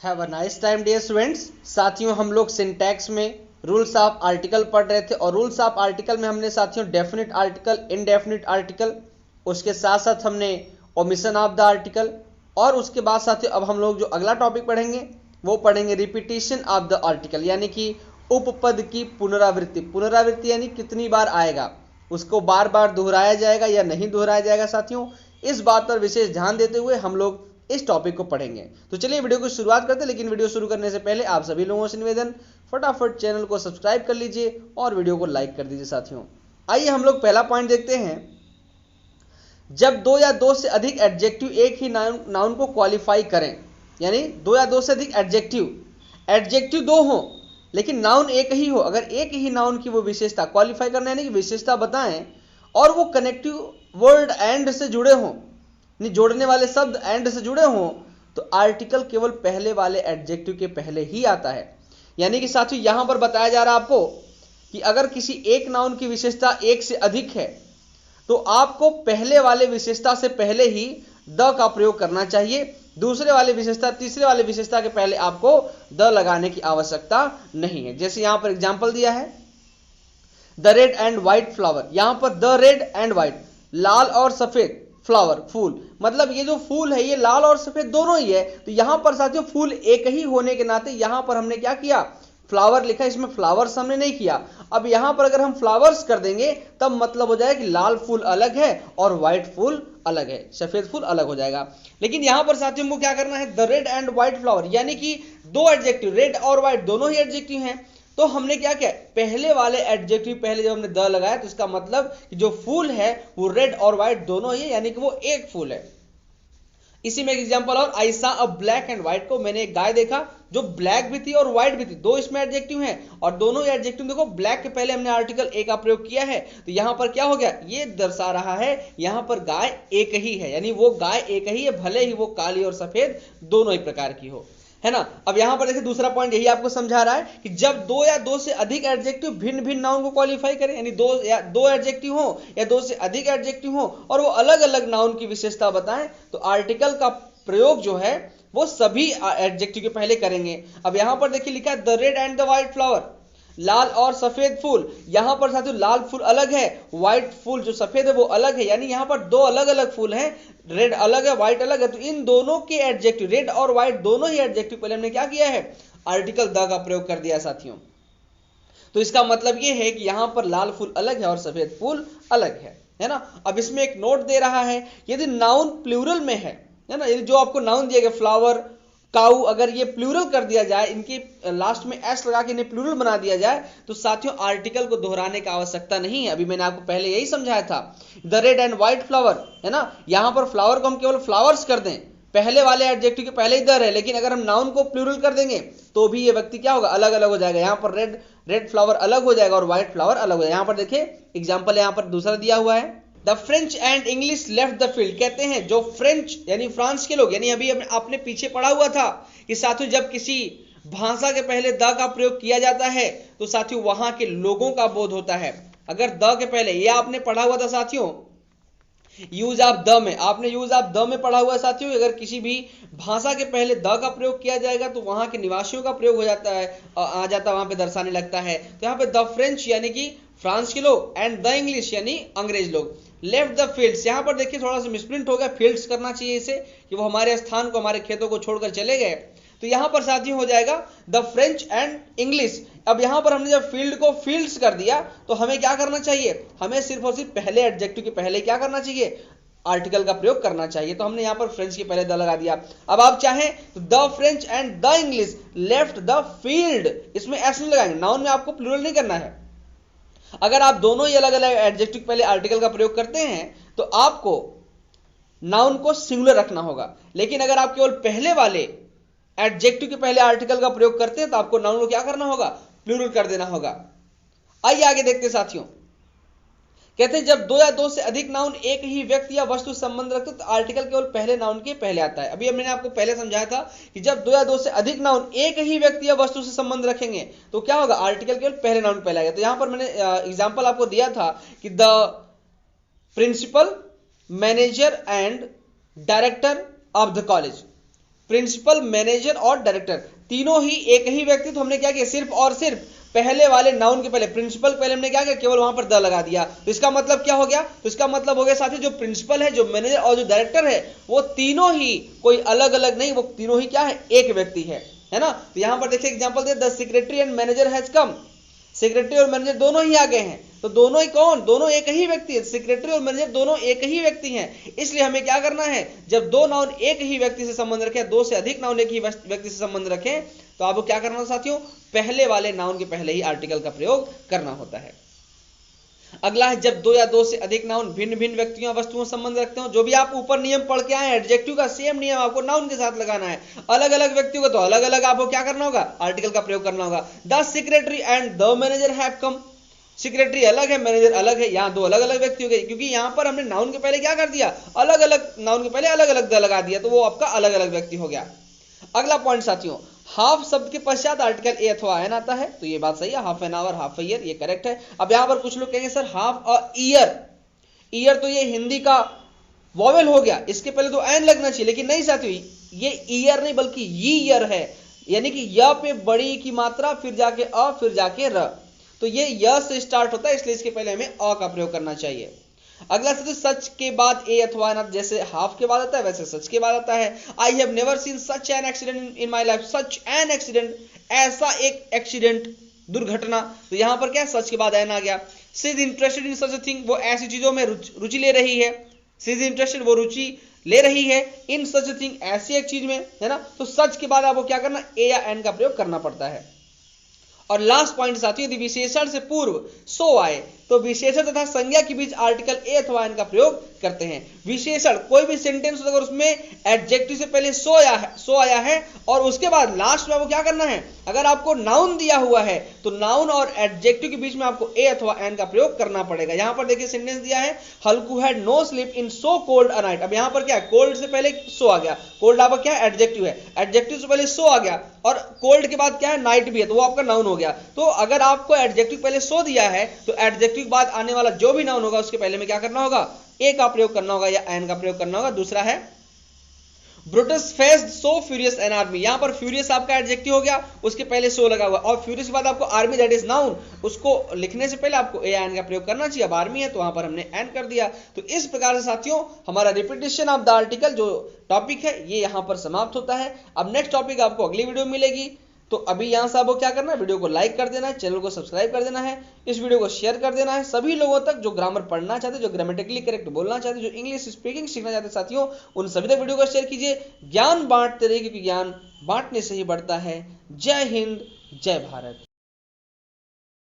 Have a nice time dear students. साथियों हम लोग सिंटैक्स में रूल्स ऑफ आर्टिकल पढ़ रहे थे और रूल्स ऑफ आर्टिकल में हमने साथियों डेफिनेट आर्टिकल, इनडेफिनेट आर्टिकल, उसके साथ साथ हमने ओमिशन ऑफ द आर्टिकल और उसके बाद साथियों अब हम लोग जो अगला टॉपिक पढ़ेंगे वो पढ़ेंगे रिपीटिशन ऑफ द आर्टिकल, यानी कि उपपद की पुनरावृत्ति। पुनरावृत्ति यानी कितनी बार आएगा, उसको बार बार दोहराया जाएगा या नहीं दोहराया जाएगा। साथियों इस बात पर विशेष ध्यान देते हुए हम लोग इस टॉपिक को पढ़ेंगे। तो चलिए वीडियो को शुरुआत करते हैं, लेकिन वीडियो शुरू करने से पहले आप सभी लोगों से निवेदन, फटाफट चैनल को सब्सक्राइब कर लीजिए और वीडियो को लाइक कर दीजिए। साथियों आइए हम लोग पहला पॉइंट देखते हैं। जब दो या दो से अधिक एडजेक्टिव एक ही नाउन को क्वालिफाई करें, यानी दो या दो से अधिक एडजेक्टिव दो हो लेकिन नाउन एक ही हो, अगर एक ही नाउन की वो विशेषता क्वालिफाई करना यानी कि विशेषता बताएं और वो कनेक्टिव वर्ड एंड से जुड़े हों, जोड़ने वाले शब्द एंड से जुड़े हों, तो आर्टिकल केवल पहले वाले एडजेक्टिव के पहले ही आता है। यानी कि साथियों यहां पर बताया जा रहा है आपको कि अगर किसी एक नाउन की विशेषता एक से अधिक है तो आपको पहले वाले विशेषता से पहले ही द का प्रयोग करना चाहिए, दूसरे वाले विशेषता, तीसरे वाले विशेषता के पहले आपको द लगाने की आवश्यकता नहीं है। जैसे यहां पर एग्जाम्पल दिया है the red and white flower, यहां पर द रेड एंड व्हाइट, लाल और सफेद फ्लावर, फूल, मतलब ये जो फूल है ये लाल और सफेद दोनों ही है। तो यहां पर साथियों फूल एक ही होने के नाते यहां पर हमने क्या किया, फ्लावर लिखा, इसमें फ्लावर्स हमने नहीं किया। अब यहां पर अगर हम फ्लावर्स कर देंगे तब मतलब हो जाएगा कि लाल फूल अलग है और व्हाइट फूल अलग है, सफेद फूल अलग हो जाएगा। लेकिन यहां पर साथियों को क्या करना है, the red and white flower, यानी कि दो एडजेक्टिव, रेड और व्हाइट दोनों ही एडजेक्टिव हैं, तो हमने क्या किया, पहले वाले एडजेक्टिव पहले जब हमने द लगाया तो इसका मतलब कि जो फूल है वो रेड और व्हाइट दोनों ही है, यानी कि वो एक फूल है। इसी में एक एग्जांपल और, आई सा अ ब्लैक एंड व्हाइट, को मैंने एक गाय देखा जो ब्लैक भी थी और व्हाइट भी थी, दो इसमें एडजेक्टिव हैं और दोनों ही एडजेक्टिव देखो ब्लैक के पहले हमने आर्टिकल ए का प्रयोग किया है, तो यहां पर क्या हो गया, ये दर्शा रहा है यहां पर गाय एक ही है, यानी वो गाय एक ही है, भले ही वो काली और सफेद दोनों ही प्रकार की हो, है ना। अब यहां पर देखिए दूसरा पॉइंट यही आपको समझा रहा है कि जब दो या दो से अधिक एडजेक्टिव भिन्न भिन्न नाउन को क्वालिफाई करें, यानी दो एडजेक्टिव हो या दो से अधिक एडजेक्टिव हो और वो अलग अलग नाउन की विशेषता बताएं, तो आर्टिकल का प्रयोग जो है वो सभी एडजेक्टिव के पहले करेंगे। अब यहां पर देखिए लिखा है the red and the white flower, लाल और सफेद फूल, यहां पर साथियों लाल फूल अलग है, व्हाइट फूल जो सफेद है वो अलग है, यानी यहां पर दो अलग अलग फूल हैं, रेड अलग है व्हाइट अलग है, तो इन दोनों के एडजेक्टिव, रेड और व्हाइट दोनों ही एडजेक्टिव पहले हमने क्या किया है, आर्टिकल द का प्रयोग कर दिया साथियों। तो इसका मतलब ये है कि यहां पर लाल फूल अलग है और सफेद फूल अलग है ना। अब इसमें एक नोट दे रहा है, यदि नाउन प्लूरल में है ना, यदि जो आपको नाउन दिया गया फ्लावर, काऊ, अगर ये प्लूरल कर दिया जाए, इनके लास्ट में एस लगा के इन्हें प्लूरल बना दिया जाए, तो साथियों आर्टिकल को दोहराने की आवश्यकता नहीं है। अभी मैंने आपको पहले यही समझाया था, the red and white flower, है ना, यहां पर फ्लावर को हम केवल फ्लावर्स कर दें, पहले वाले एडजेक्टिव के पहले ही दर है, लेकिन अगर हम नाउन को प्लूरल कर देंगे तो भी ये व्यक्ति क्या होगा, अलग अलग हो जाएगा। यहां पर रेड फ्लावर अलग हो जाएगा और व्हाइट फ्लावर अलग हो जाएगा। यहां पर देखिए एग्जाम्पल यहां पर दूसरा दिया हुआ है, the French and English left the field, कहते हैं जो फ्रेंच यानी फ्रांस के लोग, यानी अभी आपने पीछे पढ़ा हुआ था कि साथियों जब किसी भाषा के पहले द का प्रयोग किया जाता है तो साथियों वहां के लोगों का बोध होता है। अगर द के पहले, ये आपने पढ़ा हुआ था साथियों यूज ऑफ द में, आपने यूज ऑफ द में पढ़ा हुआ है साथियों, अगर किसी भी भाषा के पहले द का प्रयोग किया जाएगा तो वहां के निवासियों का प्रयोग हो जाता है, आ जाता है, वहां पे दर्शाने लगता है। तो यहाँ पे द फ्रेंच यानी कि फ्रांस के लोग एंड द इंग्लिश यानी अंग्रेज लोग लेफ्ट द फील्ड्स, यहां पर देखिए थोड़ा सा मिसप्रिंट हो गया, फील्ड्स करना चाहिए इसे, कि वो हमारे स्थान को, हमारे खेतों को छोड़कर चले गए, तो यहां पर साथियों हो जाएगा द फ्रेंच एंड इंग्लिश। अब यहां पर हमने जब फील्ड को फील्ड्स कर दिया तो हमें क्या करना चाहिए, हमें सिर्फ और सिर्फ पहले एडजेक्टिव के पहले क्या करना चाहिए, आर्टिकल का प्रयोग करना चाहिए। तो हमने यहां पर फ्रेंच के पहले द लगा दिया। अब आप चाहें तो the French and the English left the field, इसमें एस नहीं लगाएंगे, नाउन में आपको प्लूरल नहीं करना है। अगर आप दोनों ही अलग अलग एडजेक्टिव पहले आर्टिकल का प्रयोग करते हैं तो आपको नाउन को सिंगुलर रखना होगा, लेकिन अगर आप केवल पहले वाले एडजेक्टिव के पहले आर्टिकल का प्रयोग करते हैं तो आपको नाउन को क्या करना होगा, प्लूरल कर देना होगा। आइए आगे देखते हैं साथियों, कहते हैं जब दो या दो से अधिक नाउन एक ही व्यक्ति या वस्तु संबंध रखते तो आर्टिकल केवल पहले नाउन के पहले आता है। अभी मैंने आपको पहले समझाया था कि जब दो या दो से अधिक नाउन एक ही व्यक्ति या वस्तु से संबंध रखेंगे तो क्या होगा, आर्टिकल केवल पहले नाउन पहले आएगा। तो यहां पर मैंने एग्जांपल आपको दिया था कि the principal, manager and director of the college, principal, manager और डायरेक्टर तीनों ही एक ही व्यक्ति। तो हमने क्या किया, सिर्फ और सिर्फ पहले वाले नाउन के पहले प्रिंसिपल पहले हमने क्या किया, केवल वहां पर द लगा दिया। तो इसका मतलब क्या हो गया, तो इसका मतलब हो गया साथी जो प्रिंसिपल है, जो मैनेजर और जो डायरेक्टर है वो तीनों ही कोई अलग अलग नहीं, वो तीनों ही क्या है, एक व्यक्ति है ना। तो यहां पर देखिए example they, the secretary and manager has come. Secretary और मैनेजर दोनों ही आ गए हैं, तो दोनों ही कौन, दोनों एक ही व्यक्ति है। सेक्रेटरी और मैनेजर दोनों एक ही व्यक्ति हैं। इसलिए हमें क्या करना है, जब दो नाउन एक ही व्यक्ति से संबंध रखें, दो से अधिक नाउन एक ही व्यक्ति से संबंध रखें, तो आपको क्या करना होता साथियों, पहले वाले नाउन के पहले ही आर्टिकल का प्रयोग करना होता है। अगला है जब दो या दो से अधिक नाउन भिन्न भिन्न व्यक्तियों वस्तुओं संबंध रखते हो। जो भी आप ऊपर नियम पढ़ के आए एडजेक्टिव का सेम नियम आपको नाउन के साथ लगाना है। अलग अलग व्यक्तियों को तो अलग अलग आपको क्या करना होगा, आर्टिकल का प्रयोग करना होगा। The secretary and the manager have come. Secretary अलग है, मैनेजर अलग है, यहां दो अलग अलग व्यक्ति हो गए, क्योंकि यहां पर हमने नाउन के पहले क्या कर दिया, अलग अलग नाउन के पहले अलग अलग द लगा दिया, तो वो आपका अलग अलग व्यक्ति हो गया। अगला पॉइंट साथियों, हाफ शब्द के पश्चात आर्टिकल ए अथवा एन आता है, तो ये बात सही है, half an hour, half year, ये करेक्ट है। अब यहां पर कुछ लोग कहेंगे sir half a year, year तो ये हिंदी का वॉवेल हो गया, इसके पहले तो एन लगना चाहिए, लेकिन नहीं साथियों, ये ईयर नहीं बल्कि ईयर है, यानी कि य पे बड़ी की मात्रा, फिर जाके अ, फिर जाके र, तो ये य से स्टार्ट होता है, इसलिए इसके पहले हमें अ का प्रयोग करना चाहिए। अगला साथियों, सच के बाद ए अथवा एन, जैसे हाफ के बाद आता है वैसे सच के बाद आता है। I have never seen such an accident in my life. Such an accident, ऐसा एक एक्सीडेंट, दुर्घटना, तो यहां पर क्या, सच के बाद एन आ गया। She is interested in such a thing, वो ऐसी चीजों में रुचि ले रही है। शी इज इंटरेस्टेड, वो रुचि ले रही है। इन सच अ थिंग, ऐसी एक चीज में, है ना। तो सच के बाद आपको क्या करना, ए या एन का प्रयोग करना पड़ता है। और लास्ट पॉइंट साथियों, यदि विशेषण से पूर्व सो आए तो विशेषण तथा संज्ञा के बीच आर्टिकल ए अथवा एन का प्रयोग करते हैं। विशेषण कोई भी सेंटेंस अगर उसमें एडजेक्टिव से पहले सो आया है और उसके बाद लास्ट में वो क्या करना है, अगर आपको नाउन दिया हुआ है तो नाउन और एडजेक्टिव के बीच में आपको ए अथवा एन का प्रयोग करना पड़ेगा। यहां पर देखिए सेंटेंस दिया है, Halku had no sleep in so cold a night. अब यहां पर क्या है, कोल्ड से पहले सो आ गया, कोल्ड आपका क्या है, एडजेक्टिव है, एडजेक्टिव से पहले सो आ गया, और कोल्ड के बाद क्या है, नाइट भी है, तो वो आपका नाउन हो गया। तो अगर आपको एडजेक्टिव पहले सो दिया है तो एडजेक्टिव के बाद आने वाला जो भी नाउन होगा उसके पहले में क्या करना होगा, ए का प्रयोग करना होगा या एन का प्रयोग करना होगा। दूसरा है Brutus faced so furious an army. यहां पर फ्यूरियस आपका एडजेक्टिव हो गया, उसके पहले सो लगा हुआ, और फ्यूरियस के बाद आपको आर्मी दैट इज नाउन, उसको लिखने से पहले आपको ए एन का प्रयोग करना चाहिए। अब आर्मी है तो वहां पर हमने एन कर दिया। तो इस प्रकार से साथियों हमारा रिपीटेशन ऑफ द आर्टिकल जो टॉपिक है ये यहां पर समाप्त होता है। अब नेक्स्ट टॉपिक आपको अगली वीडियो मिलेगी। तो अभी यहां से आपको क्या करना है, वीडियो को लाइक कर देना है, चैनल को सब्सक्राइब कर देना है, इस वीडियो को शेयर कर देना है सभी लोगों तक जो ग्रामर पढ़ना चाहते, जो ग्रामेटिकली करेक्ट बोलना चाहते, जो इंग्लिश स्पीकिंग सीखना चाहते साथियों, उन सभी तक वीडियो को शेयर कीजिए। ज्ञान बांटते रहिए, क्योंकि ज्ञान बांटने से ही बढ़ता है। जय हिंद, जय भारत।